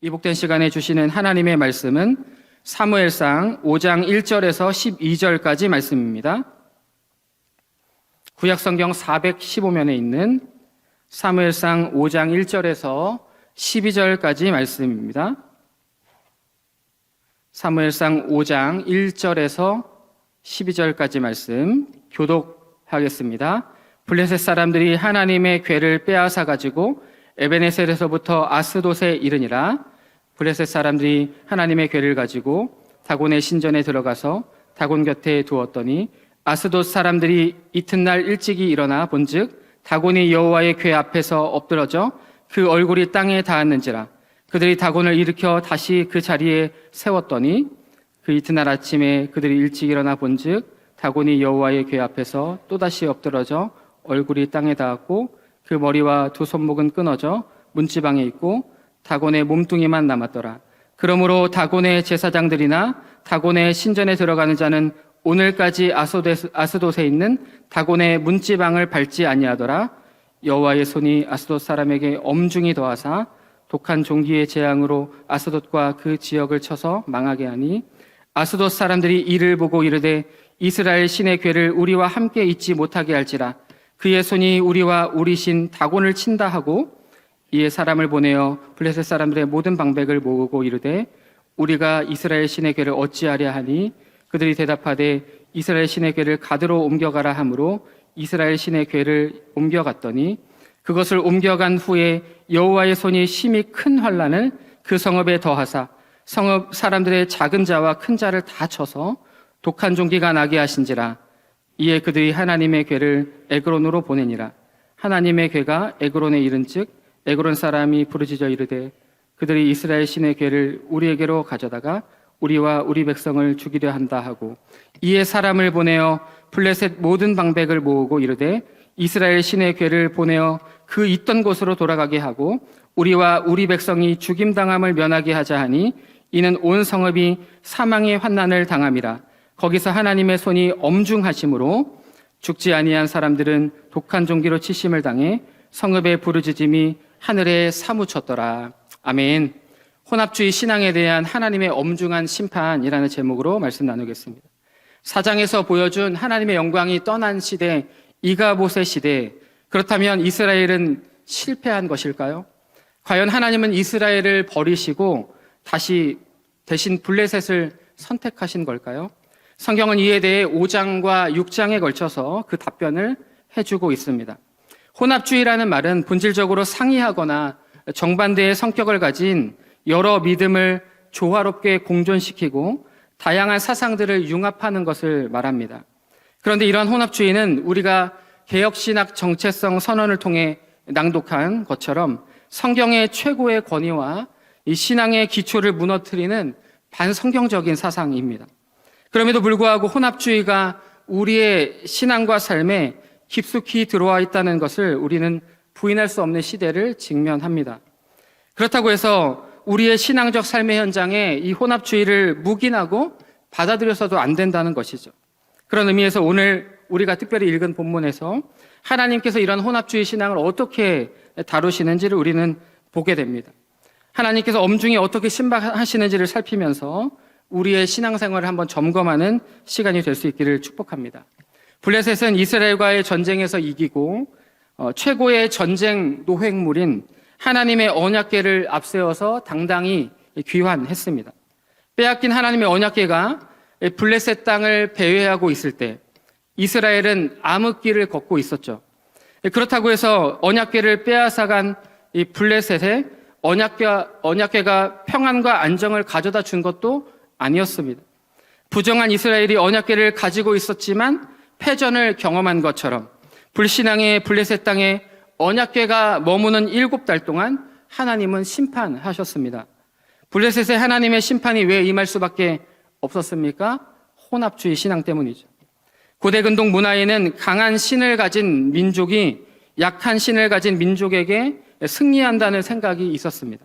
이 복된 시간에 주시는 하나님의 말씀은 사무엘상 5장 1절에서 12절까지 말씀입니다. 구약성경 415면에 있는 사무엘상 5장 1절에서 12절까지 말씀입니다. 사무엘상 5장 1절에서 12절까지 말씀 교독하겠습니다. 블레셋 사람들이 하나님의 궤를 빼앗아 가지고 에베네셀에서부터 아스돗에 이르니라. 블레셋 사람들이 하나님의 궤를 가지고 다곤의 신전에 들어가서 다곤 곁에 두었더니 아스돗 사람들이 이튿날 일찍이 일어나 본즉 다곤이 여호와의 궤 앞에서 엎드러져 그 얼굴이 땅에 닿았는지라. 그들이 다곤을 일으켜 다시 그 자리에 세웠더니 그 이튿날 아침에 그들이 일찍 일어나 본즉 다곤이 여호와의 궤 앞에서 또다시 엎드러져 얼굴이 땅에 닿았고 그 머리와 두 손목은 끊어져 문지방에 있고 다곤의 몸뚱이만 남았더라. 그러므로 다곤의 제사장들이나 다곤의 신전에 들어가는 자는 오늘까지 아스돗에 있는 다곤의 문지방을 밟지 아니하더라. 여호와의 손이 아스돗 사람에게 엄중히 더하사 독한 종기의 재앙으로 아스돗과 그 지역을 쳐서 망하게 하니 아스돗 사람들이 이를 보고 이르되 이스라엘 신의 궤를 우리와 함께 있지 못하게 할지라. 그의 손이 우리와 우리 신 다곤을 친다 하고 이에 사람을 보내어 블레셋 사람들의 모든 방백을 모으고 이르되 우리가 이스라엘 신의 궤를 어찌하랴 하니 그들이 대답하되 이스라엘 신의 궤를 가드로 옮겨가라 하므로 이스라엘 신의 궤를 옮겨갔더니 그것을 옮겨간 후에 여호와의 손이 심히 큰 환난을 그 성읍에 더하사 성읍 사람들의 작은 자와 큰 자를 다 쳐서 독한 종기가 나게 하신지라. 이에 그들이 하나님의 궤를 에그론으로 보내니라. 하나님의 궤가 에그론에 이른즉 에그론 사람이 부르짖어 이르되 그들이 이스라엘 신의 궤를 우리에게로 가져다가 우리와 우리 백성을 죽이려 한다 하고 이에 사람을 보내어 블레셋 모든 방백을 모으고 이르되 이스라엘 신의 궤를 보내어 그 있던 곳으로 돌아가게 하고 우리와 우리 백성이 죽임당함을 면하게 하자 하니 이는 온 성읍이 사망의 환난을 당함이라. 거기서 하나님의 손이 엄중하심으로 죽지 아니한 사람들은 독한 종기로 치심을 당해 성읍의 부르짖음이 하늘에 사무쳤더라. 아멘. 혼합주의 신앙에 대한 하나님의 엄중한 심판이라는 제목으로 말씀 나누겠습니다. 4장에서 보여준 하나님의 영광이 떠난 시대, 이가봇의 시대, 그렇다면 이스라엘은 실패한 것일까요? 과연 하나님은 이스라엘을 버리시고 다시 대신 블레셋을 선택하신 걸까요? 성경은 이에 대해 5장과 6장에 걸쳐서 그 답변을 해주고 있습니다. 혼합주의라는 말은 본질적으로 상이하거나 정반대의 성격을 가진 여러 믿음을 조화롭게 공존시키고 다양한 사상들을 융합하는 것을 말합니다. 그런데 이러한 혼합주의는 우리가 개혁신학 정체성 선언을 통해 낭독한 것처럼 성경의 최고의 권위와 이 신앙의 기초를 무너뜨리는 반성경적인 사상입니다. 그럼에도 불구하고 혼합주의가 우리의 신앙과 삶에 깊숙이 들어와 있다는 것을 우리는 부인할 수 없는 시대를 직면합니다. 그렇다고 해서 우리의 신앙적 삶의 현장에 이 혼합주의를 묵인하고 받아들여서도 안 된다는 것이죠. 그런 의미에서 오늘 우리가 특별히 읽은 본문에서 하나님께서 이런 혼합주의 신앙을 어떻게 다루시는지를 우리는 보게 됩니다. 하나님께서 엄중히 어떻게 심판하시는지를 살피면서 우리의 신앙생활을 한번 점검하는 시간이 될 수 있기를 축복합니다. 블레셋은 이스라엘과의 전쟁에서 이기고 최고의 전쟁 노획물인 하나님의 언약궤를 앞세워서 당당히 귀환했습니다. 빼앗긴 하나님의 언약궤가 블레셋 땅을 배회하고 있을 때 이스라엘은 암흑길을 걷고 있었죠. 그렇다고 해서 언약궤를 빼앗아간 이 블레셋에 언약궤가 평안과 안정을 가져다 준 것도 아니었습니다. 부정한 이스라엘이 언약궤를 가지고 있었지만 패전을 경험한 것처럼 불신앙의 블레셋 땅에 언약궤가 머무는 7달 동안 하나님은 심판하셨습니다. 블레셋의 하나님의 심판이 왜 임할 수밖에 없었습니까? 혼합주의 신앙 때문이죠. 고대 근동 문화에는 강한 신을 가진 민족이 약한 신을 가진 민족에게 승리한다는 생각이 있었습니다.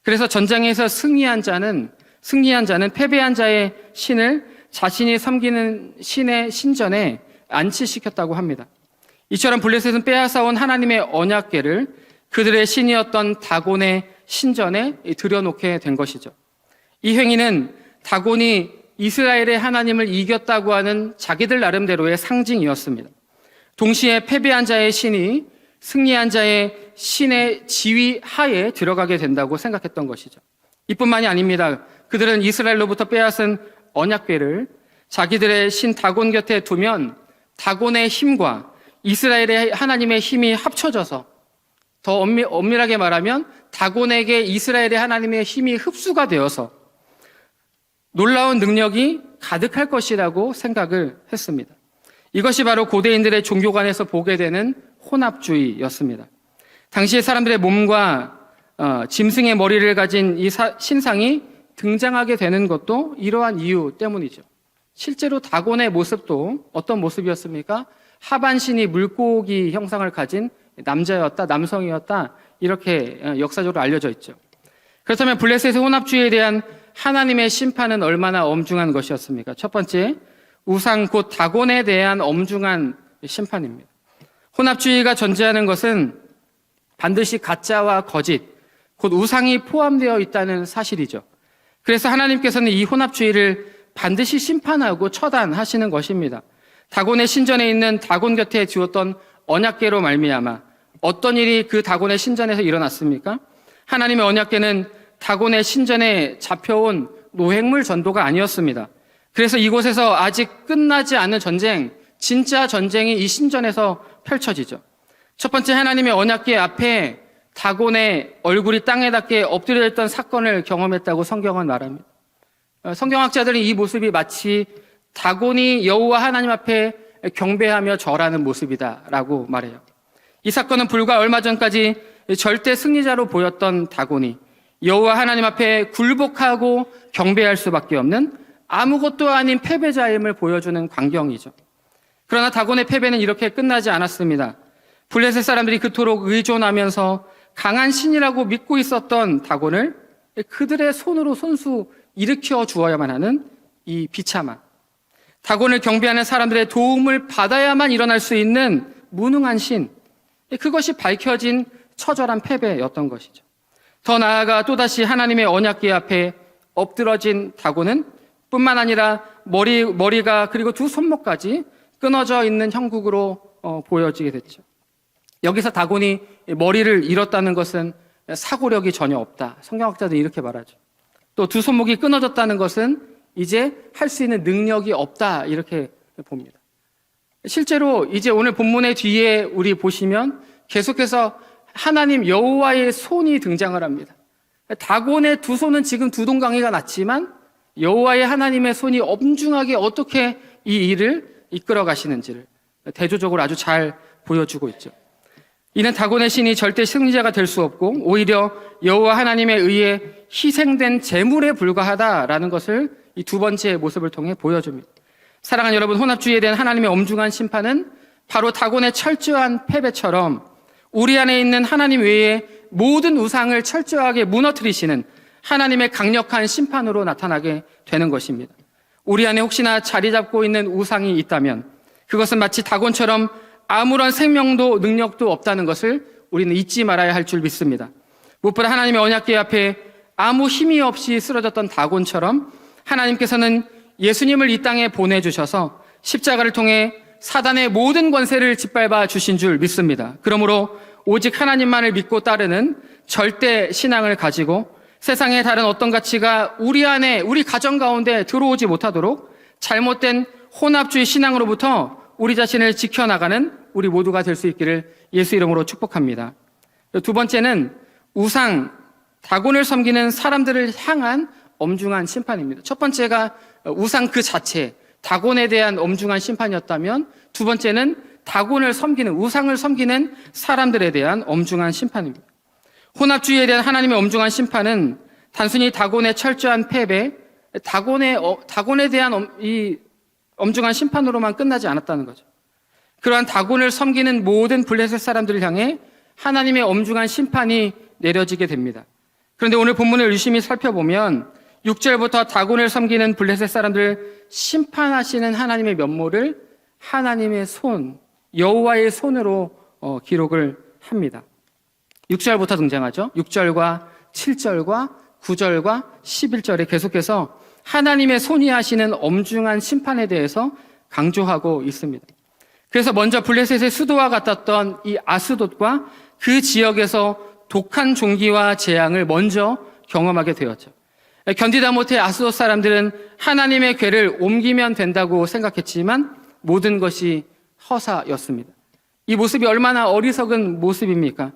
그래서 전쟁에서 승리한 자는 패배한 자의 신을 자신이 섬기는 신의 신전에 안치시켰다고 합니다. 이처럼 블레셋은 빼앗아온 하나님의 언약궤를 그들의 신이었던 다곤의 신전에 들여놓게 된 것이죠. 이 행위는 다곤이 이스라엘의 하나님을 이겼다고 하는 자기들 나름대로의 상징이었습니다. 동시에 패배한 자의 신이 승리한 자의 신의 지위 하에 들어가게 된다고 생각했던 것이죠. 이뿐만이 아닙니다. 그들은 이스라엘로부터 빼앗은 언약궤를 자기들의 신 다곤 곁에 두면 다곤의 힘과 이스라엘의 하나님의 힘이 합쳐져서, 더 엄밀하게 말하면 다곤에게 이스라엘의 하나님의 힘이 흡수가 되어서 놀라운 능력이 가득할 것이라고 생각을 했습니다. 이것이 바로 고대인들의 종교관에서 보게 되는 혼합주의였습니다. 당시의 사람들의 몸과 짐승의 머리를 가진 이 신상이 등장하게 되는 것도 이러한 이유 때문이죠. 실제로 다곤의 모습도 어떤 모습이었습니까? 하반신이 물고기 형상을 가진 남자였다, 남성이었다, 이렇게 역사적으로 알려져 있죠. 그렇다면 블레셋의 혼합주의에 대한 하나님의 심판은 얼마나 엄중한 것이었습니까? 첫 번째, 우상 곧 다곤에 대한 엄중한 심판입니다. 혼합주의가 전제하는 것은 반드시 가짜와 거짓, 곧 우상이 포함되어 있다는 사실이죠. 그래서 하나님께서는 이 혼합주의를 반드시 심판하고 처단하시는 것입니다. 다곤의 신전에 있는 다곤 곁에 두었던 언약궤로 말미암아 어떤 일이 그 다곤의 신전에서 일어났습니까? 하나님의 언약궤는 다곤의 신전에 잡혀온 노획물 전도가 아니었습니다. 그래서 이곳에서 아직 끝나지 않은 전쟁, 진짜 전쟁이 이 신전에서 펼쳐지죠. 첫 번째, 하나님의 언약궤 앞에 다곤의 얼굴이 땅에 닿게 엎드려 있던 사건을 경험했다고 성경은 말합니다. 성경학자들은 이 모습이 마치 다곤이 여호와 하나님 앞에 경배하며 절하는 모습이다라고 말해요. 이 사건은 불과 얼마 전까지 절대 승리자로 보였던 다곤이 여호와 하나님 앞에 굴복하고 경배할 수밖에 없는 아무것도 아닌 패배자임을 보여주는 광경이죠. 그러나 다곤의 패배는 이렇게 끝나지 않았습니다. 블레셋 사람들이 그토록 의존하면서 강한 신이라고 믿고 있었던 다곤을 그들의 손으로 손수 일으켜 주어야만 하는 이 비참한, 다곤을 경배하는 사람들의 도움을 받아야만 일어날 수 있는 무능한 신, 그것이 밝혀진 처절한 패배였던 것이죠. 더 나아가 또다시 하나님의 언약궤 앞에 엎드러진 다곤은 뿐만 아니라 머리가 그리고 두 손목까지 끊어져 있는 형국으로 보여지게 됐죠. 여기서 다곤이 머리를 잃었다는 것은 사고력이 전혀 없다. 성경학자들이 이렇게 말하죠. 또 두 손목이 끊어졌다는 것은 이제 할 수 있는 능력이 없다. 이렇게 봅니다. 실제로 이제 오늘 본문의 뒤에 우리 보시면 계속해서 하나님 여호와의 손이 등장을 합니다. 다곤의 두 손은 지금 두 동강이가 났지만 여호와의 하나님의 손이 엄중하게 어떻게 이 일을 이끌어 가시는지를 대조적으로 아주 잘 보여주고 있죠. 이는 다곤의 신이 절대 승리자가 될 수 없고 오히려 여호와 하나님에 의해 희생된 제물에 불과하다라는 것을 이 두 번째 모습을 통해 보여줍니다. 사랑하는 여러분, 혼합주의에 대한 하나님의 엄중한 심판은 바로 다곤의 철저한 패배처럼 우리 안에 있는 하나님 외에 모든 우상을 철저하게 무너뜨리시는 하나님의 강력한 심판으로 나타나게 되는 것입니다. 우리 안에 혹시나 자리 잡고 있는 우상이 있다면 그것은 마치 다곤처럼 아무런 생명도 능력도 없다는 것을 우리는 잊지 말아야 할 줄 믿습니다. 무엇보다 하나님의 언약궤 앞에 아무 힘이 없이 쓰러졌던 다곤처럼 하나님께서는 예수님을 이 땅에 보내주셔서 십자가를 통해 사단의 모든 권세를 짓밟아 주신 줄 믿습니다. 그러므로 오직 하나님만을 믿고 따르는 절대 신앙을 가지고 세상의 다른 어떤 가치가 우리 안에, 우리 가정 가운데 들어오지 못하도록 잘못된 혼합주의 신앙으로부터 우리 자신을 지켜나가는 우리 모두가 될 수 있기를 예수 이름으로 축복합니다. 두 번째는 우상, 다곤을 섬기는 사람들을 향한 엄중한 심판입니다. 첫 번째가 우상 그 자체, 다곤에 대한 엄중한 심판이었다면 두 번째는 다곤을 섬기는, 우상을 섬기는 사람들에 대한 엄중한 심판입니다. 혼합주의에 대한 하나님의 엄중한 심판은 단순히 다곤의 철저한 패배, 다곤에 대한 이 엄중한 심판으로만 끝나지 않았다는 거죠. 그러한 다곤을 섬기는 모든 블레셋 사람들을 향해 하나님의 엄중한 심판이 내려지게 됩니다. 그런데 오늘 본문을 유심히 살펴보면 6절부터 다곤을 섬기는 블레셋 사람들을 심판하시는 하나님의 면모를 하나님의 손, 여호와의 손으로 기록을 합니다. 6절부터 등장하죠. 6절과 7절과 9절과 11절에 계속해서 하나님의 손이 하시는 엄중한 심판에 대해서 강조하고 있습니다. 그래서 먼저 블레셋의 수도와 같았던 이 아스돗과 그 지역에서 독한 종기와 재앙을 먼저 경험하게 되었죠. 견디다 못해 아스돗 사람들은 하나님의 궤를 옮기면 된다고 생각했지만 모든 것이 허사였습니다. 이 모습이 얼마나 어리석은 모습입니까?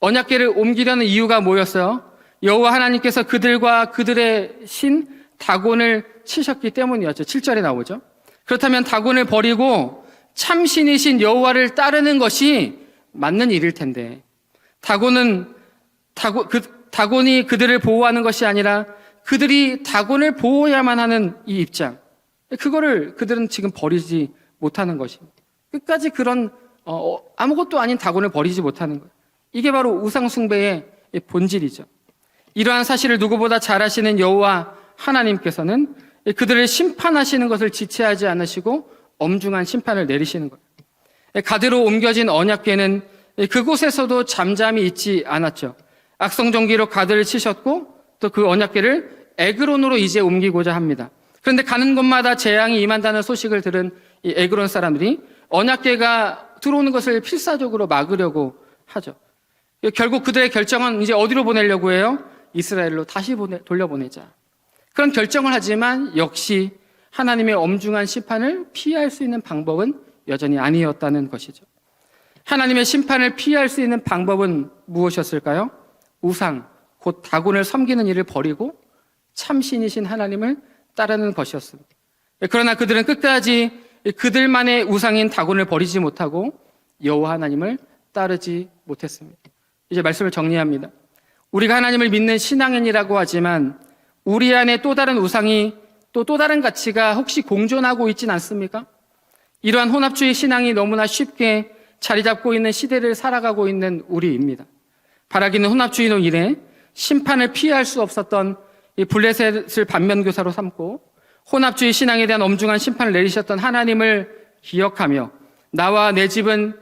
언약궤를 옮기려는 이유가 뭐였어요? 여호와 하나님께서 그들과 그들의 신 다곤을 치셨기 때문이었죠. 7절에 나오죠. 그렇다면 다곤을 버리고 참신이신 여호와를 따르는 것이 맞는 일일 텐데 다곤이 그들을 보호하는 것이 아니라 그들이 다곤을 보호해야만 하는 이 입장, 그거를 그들은 지금 버리지 못하는 것입니다. 끝까지 그런 아무것도 아닌 다곤을 버리지 못하는 거예요. 이게 바로 우상 숭배의 본질이죠. 이러한 사실을 누구보다 잘 아시는 여호와 하나님께서는 그들을 심판하시는 것을 지체하지 않으시고 엄중한 심판을 내리시는 거예요. 가드로 옮겨진 언약궤는 그곳에서도 잠잠히 있지 않았죠. 악성정기로 가드를 치셨고 또 그 언약궤를 에그론으로 이제 옮기고자 합니다. 그런데 가는 곳마다 재앙이 임한다는 소식을 들은 이 에그론 사람들이 언약궤가 들어오는 것을 필사적으로 막으려고 하죠. 결국 그들의 결정은 이제 어디로 보내려고 해요? 이스라엘로 다시 돌려보내자. 그런 결정을 하지만 역시 하나님의 엄중한 심판을 피할 수 있는 방법은 여전히 아니었다는 것이죠. 하나님의 심판을 피할 수 있는 방법은 무엇이었을까요? 우상, 곧 다곤을 섬기는 일을 버리고 참신이신 하나님을 따르는 것이었습니다. 그러나 그들은 끝까지 그들만의 우상인 다곤을 버리지 못하고 여호와 하나님을 따르지 못했습니다. 이제 말씀을 정리합니다. 우리가 하나님을 믿는 신앙인이라고 하지만 우리 안에 또 다른 우상이 또 다른 가치가 혹시 공존하고 있진 않습니까? 이러한 혼합주의 신앙이 너무나 쉽게 자리 잡고 있는 시대를 살아가고 있는 우리입니다. 바라기는 혼합주의로 인해 심판을 피할 수 없었던 이 블레셋을 반면교사로 삼고 혼합주의 신앙에 대한 엄중한 심판을 내리셨던 하나님을 기억하며 나와 내 집은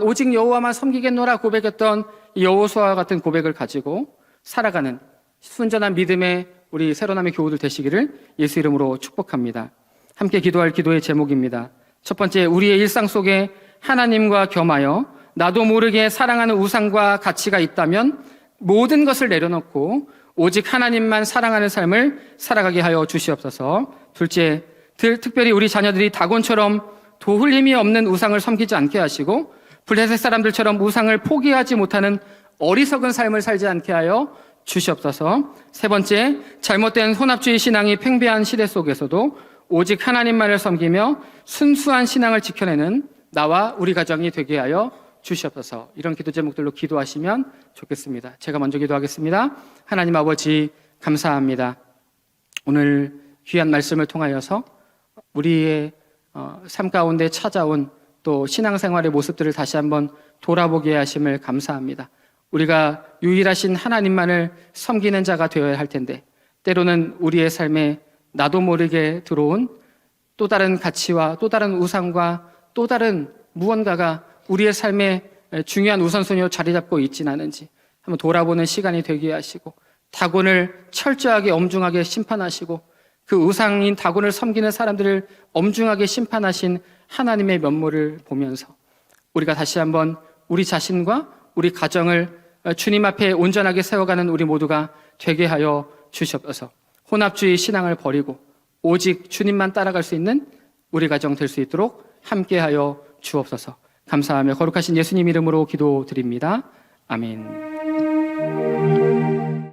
오직 여호와만 섬기겠노라 고백했던 여호수아와 같은 고백을 가지고 살아가는 순전한 믿음의 우리 새로남의 교우들 되시기를 예수 이름으로 축복합니다. 함께 기도할 기도의 제목입니다. 첫 번째, 우리의 일상 속에 하나님과 겸하여 나도 모르게 사랑하는 우상과 가치가 있다면 모든 것을 내려놓고 오직 하나님만 사랑하는 삶을 살아가게 하여 주시옵소서. 둘째, 특별히 우리 자녀들이 다곤처럼 도울 힘이 없는 우상을 섬기지 않게 하시고 블레셋 사람들처럼 우상을 포기하지 못하는 어리석은 삶을 살지 않게 하여 주시옵소서. 세 번째, 잘못된 혼합주의 신앙이 팽배한 시대 속에서도 오직 하나님만을 섬기며 순수한 신앙을 지켜내는 나와 우리 가정이 되게 하여 주시옵소서. 이런 기도 제목들로 기도하시면 좋겠습니다. 제가 먼저 기도하겠습니다. 하나님 아버지 감사합니다. 오늘 귀한 말씀을 통하여서 우리의 삶 가운데 찾아온 또 신앙생활의 모습들을 다시 한번 돌아보게 하심을 감사합니다. 우리가 유일하신 하나님만을 섬기는 자가 되어야 할 텐데 때로는 우리의 삶에 나도 모르게 들어온 또 다른 가치와 또 다른 우상과 또 다른 무언가가 우리의 삶에 중요한 우선순위로 자리 잡고 있지는 않은지 한번 돌아보는 시간이 되게 하시고 다곤을 철저하게 엄중하게 심판하시고 그 우상인 다곤을 섬기는 사람들을 엄중하게 심판하신 하나님의 면모를 보면서 우리가 다시 한번 우리 자신과 우리 가정을 주님 앞에 온전하게 세워가는 우리 모두가 되게 하여 주시옵소서. 혼합주의 신앙을 버리고 오직 주님만 따라갈 수 있는 우리 가정 될 수 있도록 함께하여 주옵소서. 감사하며 거룩하신 예수님 이름으로 기도드립니다. 아멘.